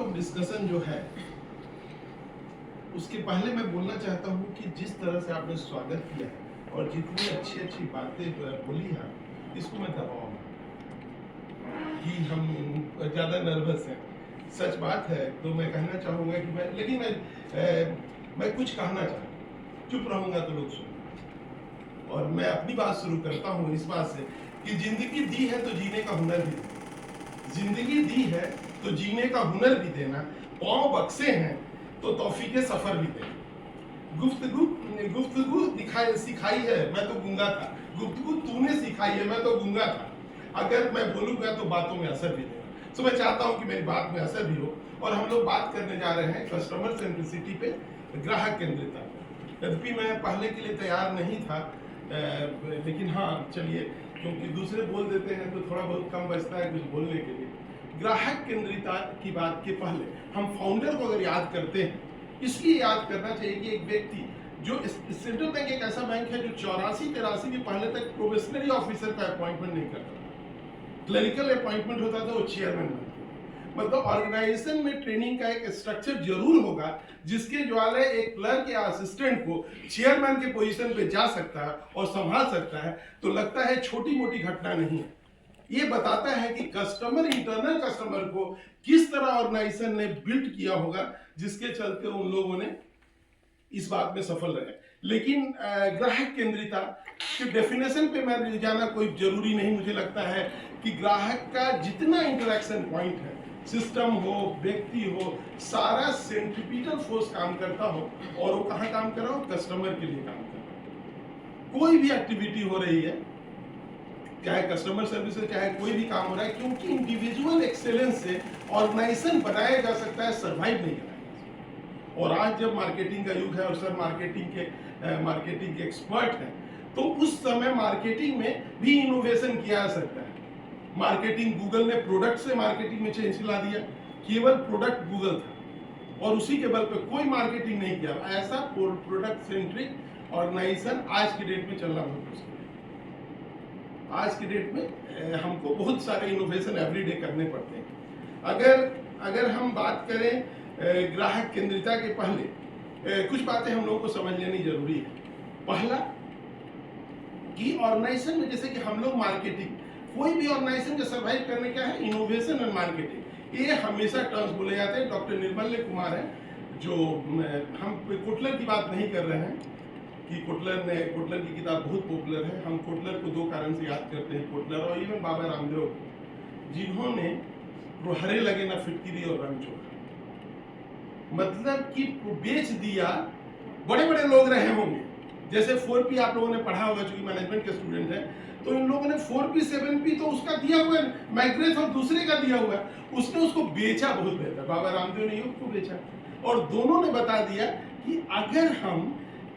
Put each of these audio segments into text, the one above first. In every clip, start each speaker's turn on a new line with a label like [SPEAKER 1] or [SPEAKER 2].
[SPEAKER 1] Of discussion जो है उसके पहले मैं बोलना चाहता हूँ कि जिस तरह से आपने स्वागत किया है और जितनी अच्छी अच्छी बातें बोली हैं, इसको मैं दबाऊंगा कि हम ज़्यादा नर्वस हैं। सच बात है, तो मैं कहना चाहूँगा कि लेकिन मैं कुछ कहना चाहूँ, चुप रहूँगा तो लोग सुनेंगे। और मैं अपनी बात शुरू करता हूँ इस बात से कि जिंदगी दी है तो जीने का हुनर भी देना। जिंदगी दी है तो जीने का हुनर भी देना। पाँव बक्से हैं तो तौफीके सफर भी देना। गुफ्तगू सिखाई है, मैं तो गूंगा था। गुफ्तगू तूने सिखाई है, मैं तो गूंगा था। अगर मैं बोलूंगा तो बातों में असर भी देगा। तो मैं चाहता हूं कि मेरी बात में असर भी हो। और हम लोग बात करने जा रहे हैं कस्टमर सेंट्रिसिटी पे, ग्राहक केंद्रिता। यद्यपि मैं पहले के लिए तैयार नहीं था, लेकिन हाँ चलिए, क्योंकि दूसरे बोल देते हैं तो थोड़ा बहुत कम बचता है कुछ बोलने के लिए। ग्राहक केंद्रिता की बात के पहले हम फाउंडर को अगर याद करते हैं, इसलिए याद करना चाहिए कि एक व्यक्ति जो सेंट्रल बैंक एक ऐसा बैंक है जो 84-83 के पहले तक प्रोबेशनरी ऑफिसर का अपॉइंटमेंट नहीं करता था। क्लरिकल अपॉइंटमेंट होता था, वो चेयरमैन बनता। मतलब ऑर्गेनाइजेशन में ट्रेनिंग का एक स्ट्रक्चर जरूर होगा जिसके द्वारा एक क्लर्क या असिस्टेंट को चेयरमैन के पोजीशन पे जा सकता है और संभाल सकता है। तो लगता है छोटी मोटी घटना नहीं है। ये बताता है कि कस्टमर, इंटरनल कस्टमर को किस तरह ऑर्गेनाइजेशन ने बिल्ड किया होगा, जिसके चलते उन लोगों ने इस बात में सफल रहे। लेकिन ग्राहक केंद्रिता के डेफिनेशन पे मैं जाना कोई जरूरी नहीं। मुझे लगता है कि ग्राहक का जितना इंटरेक्शन पॉइंट है, सिस्टम हो, व्यक्ति हो, सारा सेंट्रीपिटल फोर्स काम करता हो। और वो कहाँ काम कर रहा हो? कस्टमर के लिए काम कर रहा हो। कोई भी एक्टिविटी हो रही है, चाहे कस्टमर सर्विस है, चाहे कोई भी काम हो रहा है, क्योंकि इंडिविजुअल एक्सेलेंस से ऑर्गेनाइजेशन बनाया जा सकता है, सरवाइव नहीं कराया जा सकता। और आज जब मार्केटिंग का युग है और सर मार्केटिंग के एक्सपर्ट हैं, तो उस समय मार्केटिंग में भी इनोवेशन किया जा सकता है। मार्केटिंग, गूगल ने प्रोडक्ट से मार्केटिंग में चेंज ला दिया। केवल प्रोडक्ट गूगल था और उसी के बल पे कोई मार्केटिंग नहीं किया। ऐसा प्रोडक्ट सेंट्रिक ऑर्गेनाइजेशन आज की डेट में चलना बहुत मुश्किल है। आज की डेट में हमको बहुत सारे इनोवेशन एवरीडे करने पड़ते हैं। अगर हम बात करें ग्राहक केंद्रिता के पहले, कुछ बातें हम लोगों को समझ लेनी जरूरी है। पहला कि ऑर्गेनाइजेशन में, जैसे कि हम लोग मार्केटिंग, कोई भी ऑर्गेनाइजेशन का सर्वाइव करने क्या है? इनोवेशन और मार्केटिंग। ये हमेशा टर्म्स बोले जाते हैं। डॉक्टर निर्मल्य कुमार है, जो हम कोटलर की बात नहीं कर रहे हैं कि कोटलर की किताब बहुत पॉपुलर है। हम कोटलर को दो कारण से याद करते हैं, कोटलर और इवन बाबा रामदेव, जिन्होंने हरे लगे ना फिटकिरी और रंग चोखा, मतलब कि बेच दिया। बड़े बड़े लोग रहे होंगे, जैसे 4P आप लोगों ने पढ़ा होगा, चूंकि मैनेजमेंट के स्टूडेंट है, तो इन लोगों ने 4P 7P तो उसका दिया हुआ है, मैग्रेथ और दूसरे का दिया हुआ है। उसने उसको बेचा बहुत बेहतर। बाबा रामदेव ने उसको बेचा और दोनों ने बता दिया कि अगर हम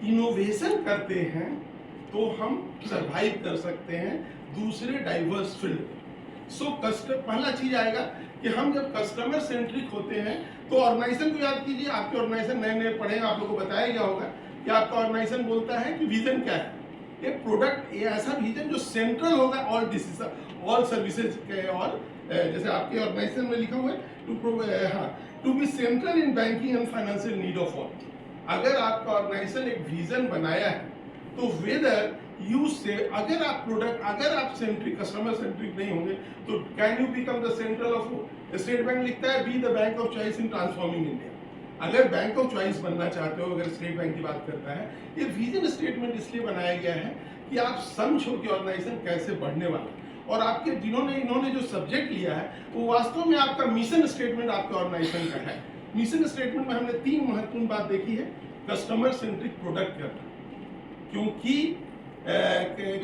[SPEAKER 1] इनोवेशन करते हैं तो हम सरवाइव कर सकते हैं दूसरे डाइवर्स फील्ड में। सो पहला चीज आएगा कि हम जब कस्टमर सेंट्रिक होते हैं तो ऑर्गेनाइजेशन को याद कीजिए। आपके ऑर्गेनाइजेशन नए पढ़े, आप लोगों को बताया गया होगा कि आपका ऑर्गेनाइजेशन बोलता है कि विजन क्या है। एक प्रोडक्ट, ये ऐसा विजन जो सेंट्रल होगा ऑल डिसीजन, ऑल सर्विसेज के, और जैसे आपके ऑर्गेनाइजेशन में लिखा हुआ है to be central in banking and financial need of all. अगर आपका ऑर्गेनाइजेशन एक विजन बनाया है तो वेदर यू से, अगर आप सेंट्रिक, कस्टमर सेंट्रिक नहीं होंगे तो can you become the central of. State bank लिखता है be the bank of choice in transforming India. अगर बैंक ऑफ चॉइस बनना चाहते हो, अगर स्टेट बैंक की बात करता है, ये विजन स्टेटमेंट इसलिए बनाया गया है कि आप समझो कि ऑर्गेनाइजेशन कैसे बढ़ने वाला है। और आपके इन्होंने जो सब्जेक्ट लिया है वो वास्तव में आपका मिशन स्टेटमेंट आपके ऑर्गेनाइजेशन का है। मिशन स्टेटमेंट में हमने 3 महत्वपूर्ण बात देखी है। कस्टमर सेंट्रिक प्रोडक्ट करना, क्योंकि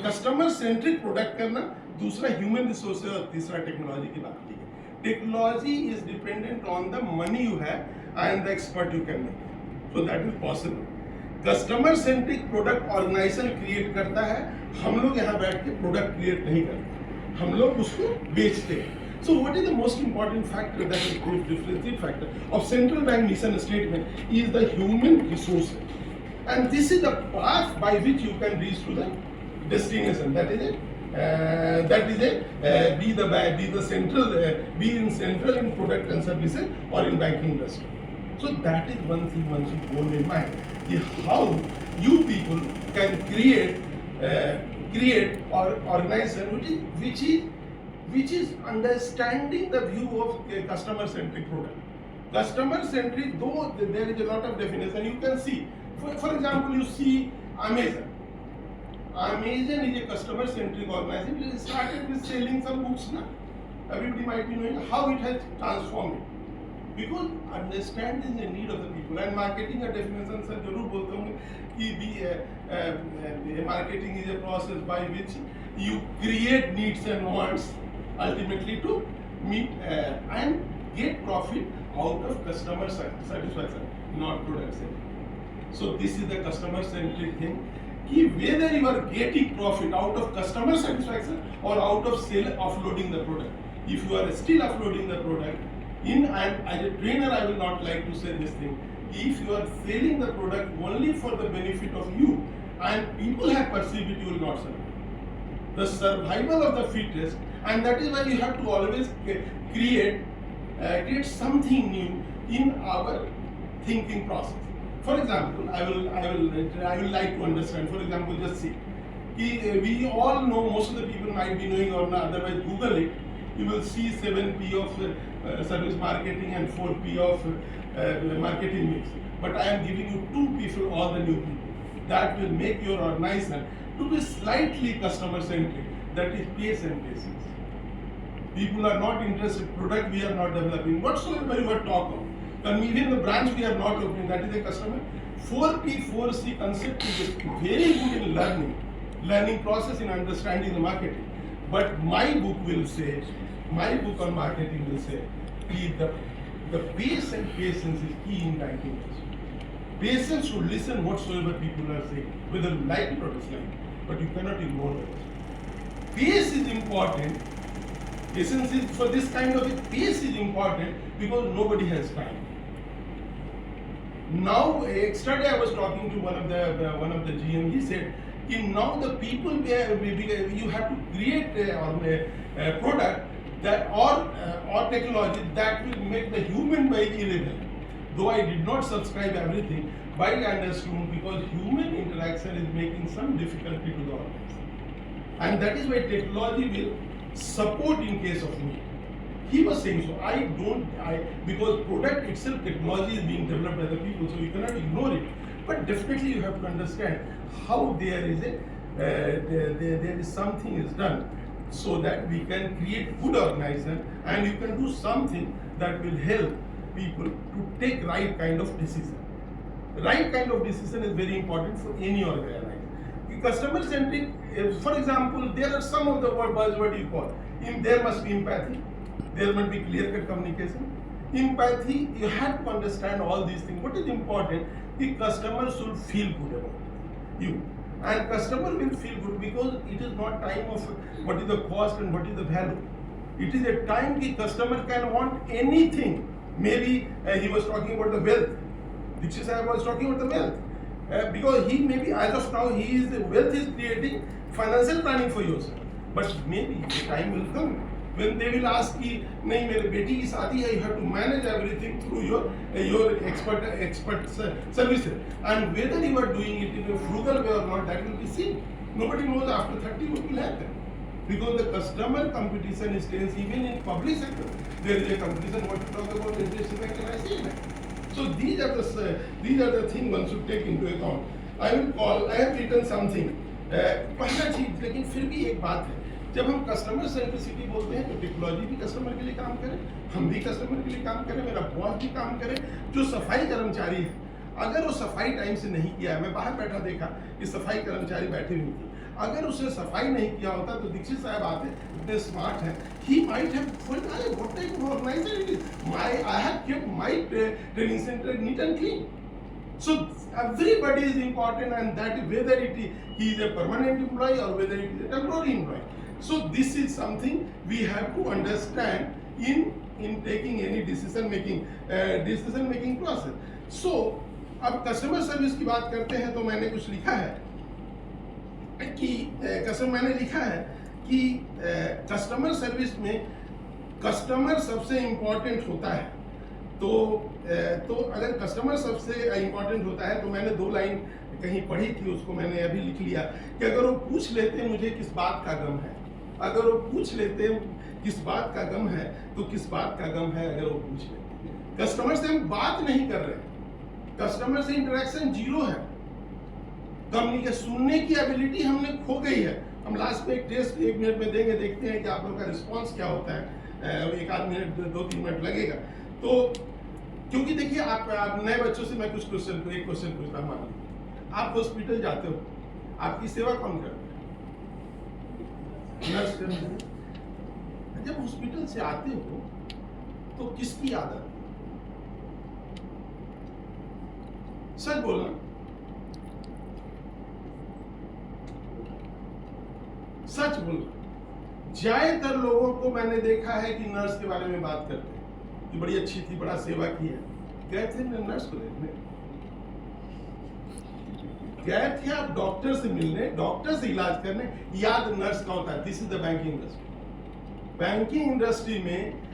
[SPEAKER 1] कस्टमर सेंट्रिक प्रोडक्ट करना, दूसरा ह्यूमन रिसोर्सेज और तीसरा टेक्नोलॉजी की बात की है। Technology is dependent on the money you have and the expert you can make, so that is possible. Customer centric product organisation create करता है। हम लोग यहाँ बैठ के प्रोडक्ट क्रिएट नहीं करते, हम लोग उसको बेचते हैं। So what is the most important factor, that is the differentiating factor of central bank mission statement, is the human resources, and this is the path by which you can reach to the destination, that is it, that is be the central be in central in product and services or in banking industry. So that is one thing one should hold in mind, is how you people can create or organization which is understanding the view of a customer centric product. Customer centric, though there is a lot of definition, you can see. For example, you see Amazon. Amazon is a customer centric organization. It started with selling some books now. Everybody might be knowing how it has transformed. Because understanding the need of the people and marketing a definition sir जरूर बोलता हूँ कि भी marketing is a process by which you create needs and wants ultimately to meet and get profit out of customer satisfaction, not product sale. So this is the customer centric thing. कि whether you are getting profit out of customer satisfaction or out of sale offloading the product. If you are still offloading the product, and as a trainer I will not like to say this thing, if you are selling the product only for the benefit of you and people have perceived it, you will not survive. The survival of the fittest, and that is why you have to always create something new in our thinking process. For example, I will like to understand. For example, just see, we all know, most of the people might be knowing or not, otherwise Google it. You will see 7P of service marketing and 4P of marketing mix. But I am giving you 2P for all the new people. That will make your organization to be slightly customer centric. That is pace and patience. People are not interested. Product we are not developing. Whatsoever you are talk of. And even the branch we are not opening. That is a customer. 4P, 4C concept is very good in learning process in understanding the marketing. But my book will say, my book on marketing will say, the pace and patience is key in banking industry. Patience should listen whatsoever people are saying, whether you like it or dislike it, but you cannot ignore it. Pace is important. Patience is, for this kind of a pace is important because nobody has time. Now, yesterday I was talking to one of the GM. He said, now the people you have to create a product that or technology that will make the human being irrelevant. Though I did not subscribe everything, but I understood because human interaction is making some difficulty to the organization, and that is why technology will support in case of need. He was saying so. Because product itself, technology is being developed by the people, so you cannot ignore it. But definitely you have to understand how there is something is done so that we can create good organization and you can do something that will help people to take right kind of decision. Right kind of decision is very important for any organization. Customer centric, for example, there are some of the buzzword you call. There must be empathy. There must be clear-cut communication. Empathy, you have to understand all these things. What is important? The customer should feel good about you. And customer will feel good because it is not time of what is the cost and what is the value. It is a time the customer can want anything. Maybe he was talking about the wealth. Dixit Sahib was talking about the wealth. Because he maybe as of now wealth is creating financial planning for yourself. But maybe the time will come when they will ask कि नहीं मेरे बेटी की शादी है, you have to manage everything through your expert services, and whether you are doing it in a frugal way or not, that will be seen. Nobody knows after 30 what will happen, because the customer competition is tense. Even in public sector there is a competition. What to talk about interest effect and I say. So these are the things one should take into account. I have written something. पहला चीज, लेकिन फिर भी एक बात है, जब हम कस्टमर सेंट्रिसिटी बोलते हैं तो टेक्नोलॉजी भी कस्टमर के लिए काम करे, हम भी कस्टमर के लिए काम करें, मेरा बॉस भी काम करे, जो सफाई कर्मचारी है अगर वो सफाई टाइम से नहीं किया है, मैं बाहर बैठा देखा कि सफाई कर्मचारी बैठे हुए थे, अगर उसने सफाई नहीं किया होता तो दीक्षित साहब आते, इतने स्मार्ट हैं, he might have thought, what type of organization it is? I have kept my training center neat and clean. So everybody is important, and that whether he is a permanent employee or whether it is a temporary employee. So this is something we have to understand in taking any decision making process. So अब customer service की बात करते हैं तो मैंने कुछ लिखा है कि मैंने लिखा है कि कस्टमर सर्विस में कस्टमर सबसे इम्पोर्टेंट होता है। तो अगर कस्टमर सबसे इम्पोर्टेंट होता है, तो मैंने 2 लाइन कहीं पढ़ी थी, उसको मैंने अभी लिख लिया कि अगर वो पूछ लेते मुझे किस बात का गम है, अगर वो पूछ लेते किस बात का गम है, तो किस बात का गम है अगर वो पूछ लेते। कस्टमर से हम बात नहीं कर रहे, कस्टमर से इंटरेक्शन जीरो है, कम्युनिकेशन सुनने की एबिलिटी हमने खो गई है। हम लास्ट में एक टेस्ट 1 मिनट में देंगे, देखते हैं कि आप लोग का रिस्पॉन्स क्या होता है। 1-8 मिनट 2-3 मिनट लगेगा। तो क्योंकि देखिए आप नए बच्चों से मैं एक क्वेश्चन पूछता हूँ। मान लीजिए आप हॉस्पिटल जाते हो, आपकी सेवा कौन करता है? नर्स करती है। जब हॉस्पिटल से आते हो तो किसकी आदत? सच बोलना, सच बोलना। ज्यादातर लोगों को मैंने देखा है कि नर्स के बारे में बात करते हैं कि बड़ी अच्छी थी, बड़ा सेवा की है। गए थे नर्स को देखने, गए थे आप डॉक्टर से मिलने, डॉक्टर से इलाज करने, याद नर्स का होता है। This is the banking industry. Banking industry में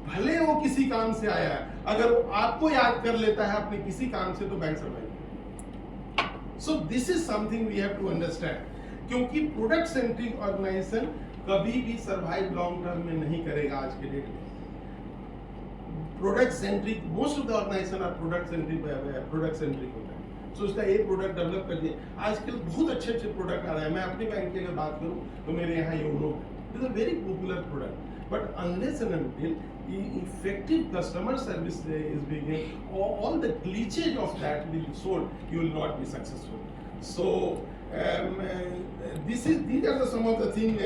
[SPEAKER 1] भले वो किसी काम से आया है, अगर वो आपको याद कर लेता है अपने किसी काम से, तो bank survive. So this is something we have to understand, क्योंकि प्रोडक्ट सेंट्रिक ऑर्गेनाइजेशन कभी भी सर्वाइव लॉन्ग टर्म में नहीं करेगा। आज के डेट में product centric, most of the organisation are product centric होता है। सो उसका एक प्रोडक्ट डेवलप कर दिया। आजकल बहुत अच्छे प्रोडक्ट आ रहे हैं। मैं अपने बैंक की अगर बात करूं तो मेरे यहाँ YONO is a very popular product, but unless and until effective customer service is being, all the glitches of that will be solved, you will not be successful. So these are some of the thing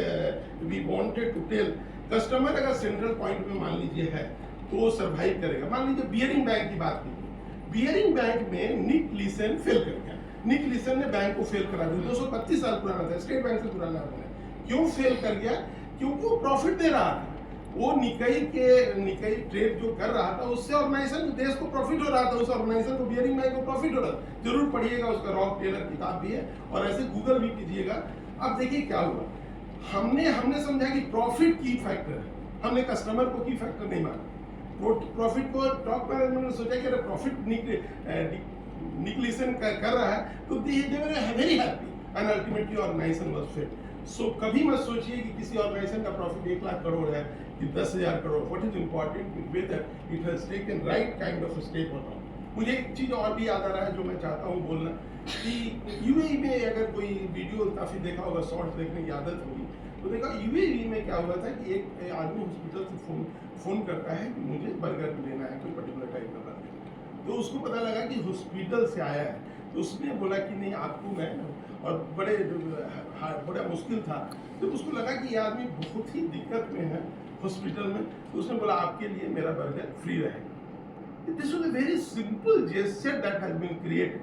[SPEAKER 1] we wanted to tell. Customer अगर central point में मान लीजिए है तो वो survive करेगा। मान लीजिए बियरिंग बैंक की बात कीजिए, बियरिंग बैंक में निक लीसन फेल कर गया। निक लीसन ने बैंक को फेल करा दिया। 232 साल पुराना था, स्टेट बैंक से पुराना है। क्यों फेल कर गया? क्योंकि वो प्रॉफिट दे रहा था। वो निकई ट्रेड जो कर रहा था, उससे ऑर्गेनाइजेशन, देश को प्रॉफिट हो रहा था, उस ऑर्गेनाइजेशन को, बियरिंग बैंक को प्रॉफिट हो रहा था। जरूर पढ़िएगा, उसका रॉक टेलर किताब भी है, और ऐसे गूगल भी कीजिएगा। अब देखिए क्या हुआ, हमने समझा कि प्रॉफिट की फैक्टर है, हमने कस्टमर को की फैक्टर नहीं माना। प्रॉफिट को टॉप मैनेजमेंट ने सोचा कि अरे प्रॉफिट निकलीसन कर रहा है, तो they were very happy and ultimately organization was failed. So कभी मत सोचिए कि किसी ऑर्गेनाइजेशन का प्रॉफिट 1 लाख करोड़ है कि 10,000 crore. What is important whether it has taken right kind of step और नॉट। मुझे एक चीज और भी याद आ रहा है जो मैं चाहता हूँ बोलना, कि यूएई में अगर कोई वीडियो काफी देखा होगा, शॉर्ट्स देखने की आदत होगी, तो देखा यूएई में क्या हुआ था कि एक आदमी हॉस्पिटल से फोन करता है कि मुझे बर्गर लेना है, कोई पर्टिकुलर टाइप का बर्गर। तो उसको पता लगा कि हॉस्पिटल से आया है, तो उसने बोला कि नहीं आपको मैं, और बड़ा मुश्किल था। तो उसको लगा कि ये आदमी बहुत ही दिक्कत में है हॉस्पिटल में, तो उसने बोला आपके लिए मेरा बर्गर फ्री रहेगा। This was a very simple gesture that has been created.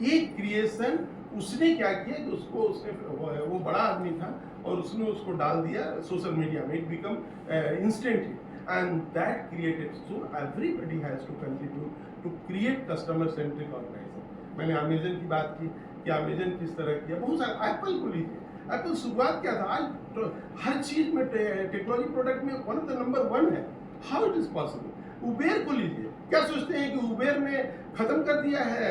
[SPEAKER 1] ये क्रिएशन उसने क्या किया कि उसने वो बड़ा आदमी था और उसने उसको डाल दिया सोशल मीडिया में, it become instantly, and that created. So everybody has to contribute to create customer centric organisation. मैंने अमेजन की बात की कि अमेजन किस तरह किया, बहुत सारा। एप्पल को लीजिए, एप्पल शुरुआत क्या था, आज तो हर चीज में टेक्नोलॉजी प्रोडक्ट में वन ऑफ द नंबर 1 है। How it is possible? Uber को लीजिए, क्या सोचते हैं कि उबेर ने खत्म कर दिया है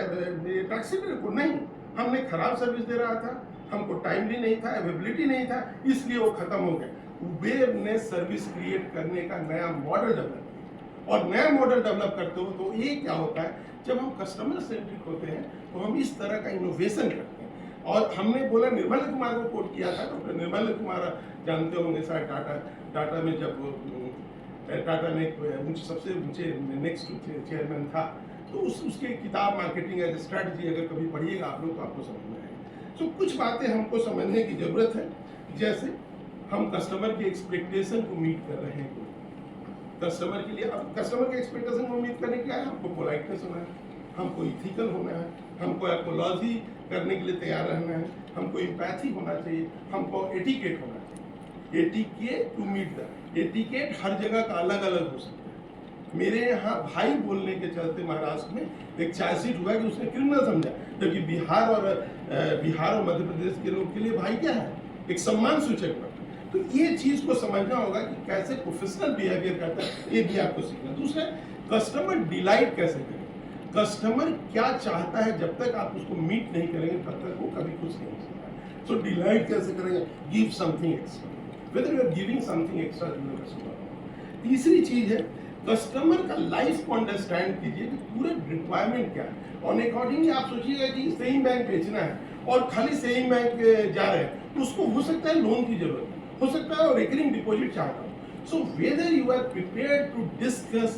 [SPEAKER 1] टैक्सी को? नहीं, हमने खराब सर्विस दे रहा था, हमको टाइमली नहीं था, अवेलेबिलिटी नहीं था, इसलिए वो खत्म हो गया। उबेर ने सर्विस क्रिएट करने का नया मॉडल डेवलप किया, और नया मॉडल डेवलप करते हो तो ये क्या होता है, जब हम कस्टमर सेंट्रिक होते हैं तो हम इस तरह का इनोवेशन करते हैं। और हमने बोला, निर्मल कुमार को कोट किया था, डॉक्टर निर्मल कुमार जानते होंगे शायद, टाटा में जब टाटा में सबसे ऊंचे नेक्स्ट चेयरमैन था, तो उसके किताब मार्केटिंग एज स्ट्रैटेजी अगर कभी पढ़िएगा आप लोग तो आपको समझ में आएगा। तो कुछ बातें हमको समझने की जरूरत है, जैसे हम कस्टमर के एक्सपेक्टेशन को मीट कर रहे हैं। कस्टमर के लिए, अब कस्टमर के एक्सपेक्टेशन को मीट करने के लिए हमको पोलाइटनेस होना है, हमको इथिकल होना है, हमको एपोलॉजी करने के लिए तैयार रहना है, हमको एम्पैथी होना चाहिए, हमको एटिकेट होना चाहिए। Etiquette to meet the etiquette हर जगह का अलग अलग हो सकता है। मेरे यहाँ भाई बोलने के चलते महाराष्ट्र में एक चार्जशीट हुआ कि उसने क्रिमिनल समझा, जबकि बिहार और मध्य प्रदेश के लोग के लिए भाई क्या है, एक सम्मान सूचक वर्ड। तो ये चीज को समझना होगा कि कैसे प्रोफेशनल बिहेवियर करता है, ये भी आपको सीखना। दूसरा, कस्टमर डिलाइट कैसे करें। कस्टमर क्या चाहता है, जब तक आप उसको मीट नहीं करेंगे तब तक वो कभी खुश नहीं हो सकता। सो डिलाइट कैसे करेंगे, give something extra, whether you are giving something extra to the customer. तीसरी चीज है, कस्टमर का लाइफ को अंडरस्टैंड कीजिए कि पूरे रिक्वायरमेंट क्या है, और अकॉर्डिंगली आप सोचिएगा कि सेविंग बैंक बेचना है और खाली सेविंग बैंक जा रहे हैं, तो उसको हो सकता है लोन की जरूरत है, हो सकता है रिकरिंग डिपॉजिट चाहता हूँ। So whether you are prepared to discuss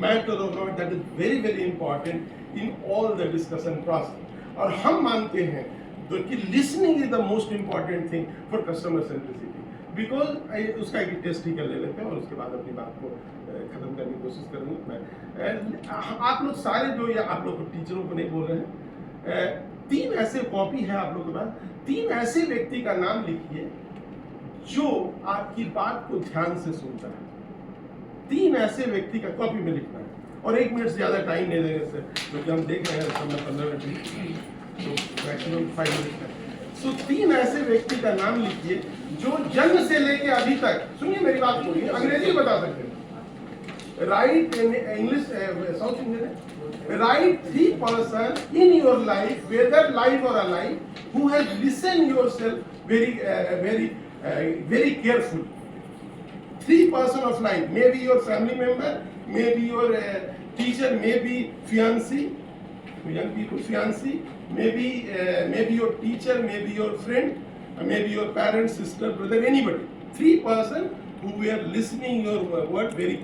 [SPEAKER 1] matter और not, that is very very important in all the discussion process. और हम मानते हैं कि listening is the most important thing for customer centricity, because उसका एक टेस्ट ही कर ले लेते हैं और उसके बाद अपनी बात को खत्म करने की कोशिश करूंगा मैं। आप लोग सारे जो, या आप लोग टीचरों को नहीं बोल रहे हैं, 3 ऐसे कॉपी है आप लोग के पास, 3 ऐसे व्यक्ति का नाम लिखिए जो आपकी बात को ध्यान से सुनता है। 3 ऐसे व्यक्ति का कॉपी में लिखना है, और 1 मिनट से ज्यादा टाइम नहीं देंगे सर, क्योंकि हम देख रहे हैं समय 15 मिनट, तो मैक्सिमम 5 मिनट है। सो 3 ऐसे व्यक्ति का नाम लिखिए जो जन्म से लेके अभी तक, सुनिए मेरी बात सुनिए, अंग्रेजी बता सकते हैं, write in English, south Indian, write 3 person in your life, whether life और alive, who has listen yourself very very careful. 3 person of life, maybe your family member, maybe your teacher, maybe fiancé, young people fiancé, maybe your teacher, maybe your friend, maybe your parents, sister, brother, anybody. 3 person who were listening your word very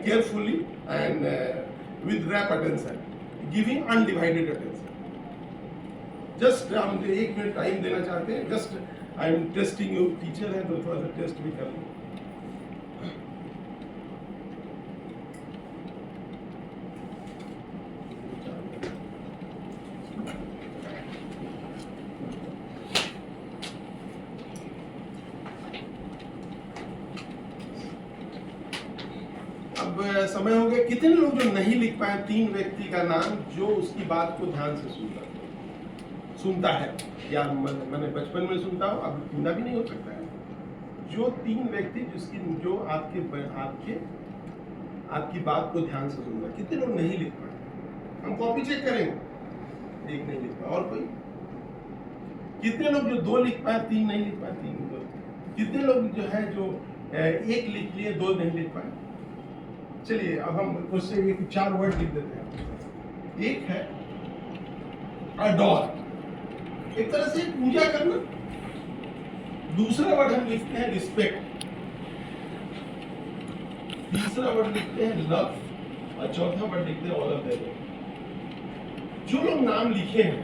[SPEAKER 1] carefully and with rapt attention, giving undivided attention. Just हम 1 minute time देना चाहते हैं, just I am testing you, teacher है तो थोड़ा सा test भी कर लो। अब समय हो गया, कितने लोग जो नहीं लिख पाए 3 व्यक्ति का नाम जो उसकी बात को ध्यान से सुनता है, या मैंने बचपन में सुनता हूँ, अब सुनना भी नहीं हो सकता है, जो 3 व्यक्ति जिसकी जो आपकी बात को ध्यान से सुन रहा है। कितने लोग नहीं लिख पाए, हम कॉपी चेक करेंगे, 1 नहीं लिख पाए, और कोई? कितने लोग जो 2 लिख पाए, 3 नहीं लिख पाए, 3 2? कितने लोग जो है जो 1 लिख लिए, 2 नहीं लिख पाए? चलिए अब हम उससे 4 वर्ड लिख देते हैं। एक है अडोर, एक तरह से पूजा करना। दूसरा वर्ड हम लिखते हैं रिस्पेक्ट, तीसरा वर्ड लिखते हैं लव, और चौथा वर्ड लिखते हैं ऑल ऑफ दैट। जो लोग नाम लिखे हैं,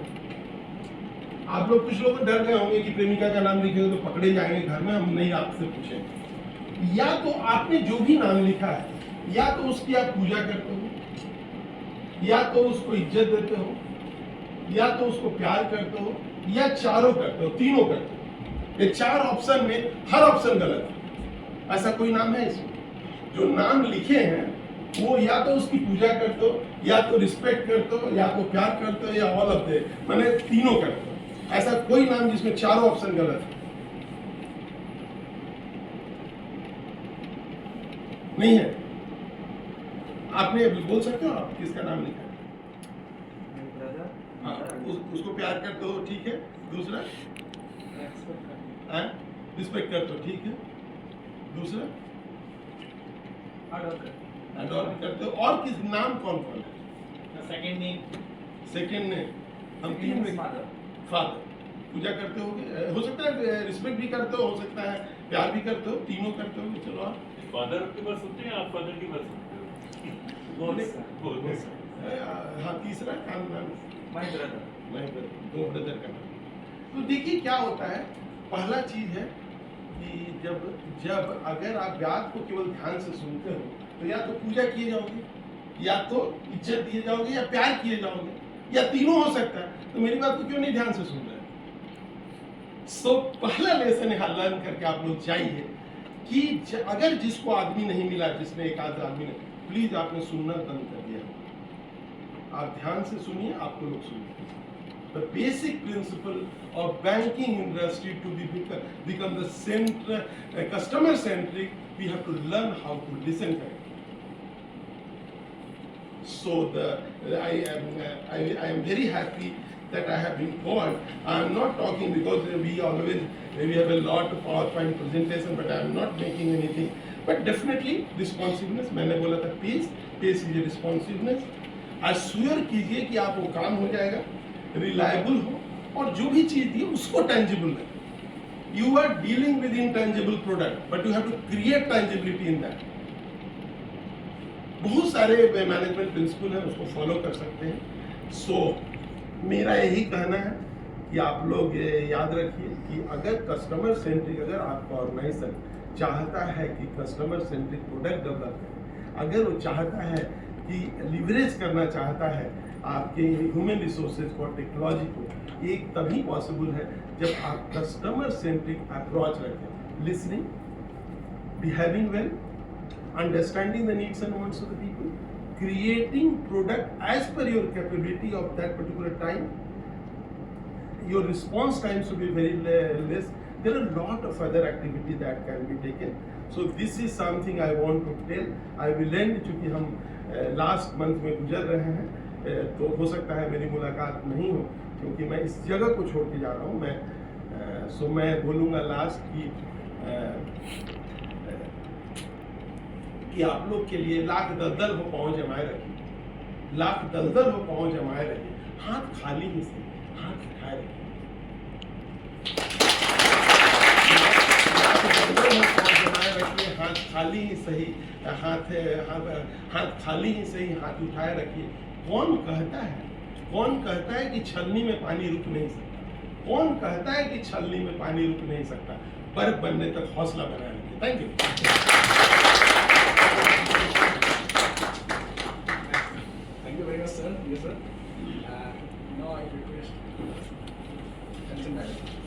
[SPEAKER 1] आप लोग कुछ लोग डर गए होंगे कि प्रेमिका का नाम लिखेंगे तो पकड़े जाएंगे घर में, हम नहीं आपसे पूछेंगे। या तो आपने जो भी नाम लिखा है, या तो उसकी आप पूजा करते हो, या तो उसको इज्जत देते हो, या तो उसको प्यार करते हो, या चारों करते हो, तीनों करते हो। ये 4 ऑप्शन में हर ऑप्शन गलत है। ऐसा कोई नाम है इसमें? जो नाम लिखे हैं वो या तो उसकी पूजा करते हो, या तो रिस्पेक्ट करते हो, या तो प्यार करते हो, या ऑल ऑफ द, मैंने तीनों करते हो। ऐसा कोई नाम जिसमें चारों ऑप्शन गलत है नहीं है। आपने बोल सकते हो आप किसका नाम लिखा है? हाँ, उसको प्यार करते हो, ठीक है। दूसरा रिस्पेक्ट करते हो, ठीक है। दूसरा अडोर करते हो। और किस नाम कौन कौन है? सेकंड नेम हम 3 में फादर पूजा करते हो सकता है रिस्पेक्ट भी करते हो सकता है प्यार भी करते हो, तीनों करते हो। चलो आप
[SPEAKER 2] फादर की बात सुनते हैं, आप फादर की बात सुनते हो?
[SPEAKER 1] हाँ, तीसरा नाम
[SPEAKER 2] माय ब्रदर,
[SPEAKER 1] 2 ब्रदर का नाम। तो देखिए क्या होता है, पहला चीज है कि जब अगर आप बात को केवल ध्यान से सुनते हो तो या तो पूजा किए जाओगे, या तो इज्जत दिए जाओगे, या प्यार किए जाओगे, या तीनों हो सकता है। तो मेरी बात को क्यों नहीं ध्यान से सुन रहे? सो पहला लेसन यहाँ लर्न करके आप लोग जाइए कि अगर जिसको आदमी नहीं मिला, जिसने एक आध आदमी ने, प्लीज आपने सुनना बंद कर दिया। आप ध्यान से सुनिए, आपको लोग सुनिए। the basic principle of banking industry to become the customer centric, we have to learn how to listen correctly. So I am very happy that I have been called. I am not talking because we have a lot of PowerPoint presentation, but I am not making anything. But definitely responsiveness, मैंने बोला था pace is responsiveness. Assure कीजिए कि आप वो काम हो जाएगा, रिलायबल हो, और जो भी चीज दी उसको टेंजिबल लगे. You are dealing with intangible product, but you have to create tangibility in that. बहुत सारे मैनेजमेंट प्रिंसिपल हैं, उसको फॉलो कर सकते हैं. सो मेरा यही कहना है कि आप लोग ये याद रखिए कि अगर कस्टमर सेंट्रिक, अगर आपका ऑर्गेनाइजेशन चाहता है कि कस्टमर सेंट्रिक प्रोडक्ट डेवलप करें, अगर वो चाहता है कि लिवरेज करना चाहता है आपके ह्यूमन रिसोर्सेज को, टेक्नोलॉजी को, एक तभी पॉसिबल है जब आप कस्टमर सेंट्रिक अप्रोच रखें. Listening, behaving well, understanding the needs and wants of the people, creating product as per your capability of that particular time. Your response time should be very less. There are a lot of other activity that can be taken. So this is something I want to tell. I will end, चूँकि हम last month में गुजर रहे हैं, तो हो सकता है मेरी मुलाकात नहीं हो, क्योंकि मैं इस जगह को छोड़ के जा रहा हूँ. मैं बोलूँगा लास्ट कि आप लोग के लिए लाख दलदल हो पाँव जमाए रखिए, लाख दलदल हो पाँव जमाए रखिए, हाथ खाली ही से हाथ उठाए रखिए. लाख दलदल हो पाँव जमाए रखिए, हाथ खाली ही सही, हाथ खाली ही सही, हाथ उठाए रखिए. कौन कहता है कि छलनी में पानी रुक नहीं सकता? कौन कहता है कि छलनी में पानी रुक नहीं सकता? बर्फ बनने तक हौसला बनाए रखिए. Thank you.
[SPEAKER 3] Thank you very much, sir. Yes, sir. Now I request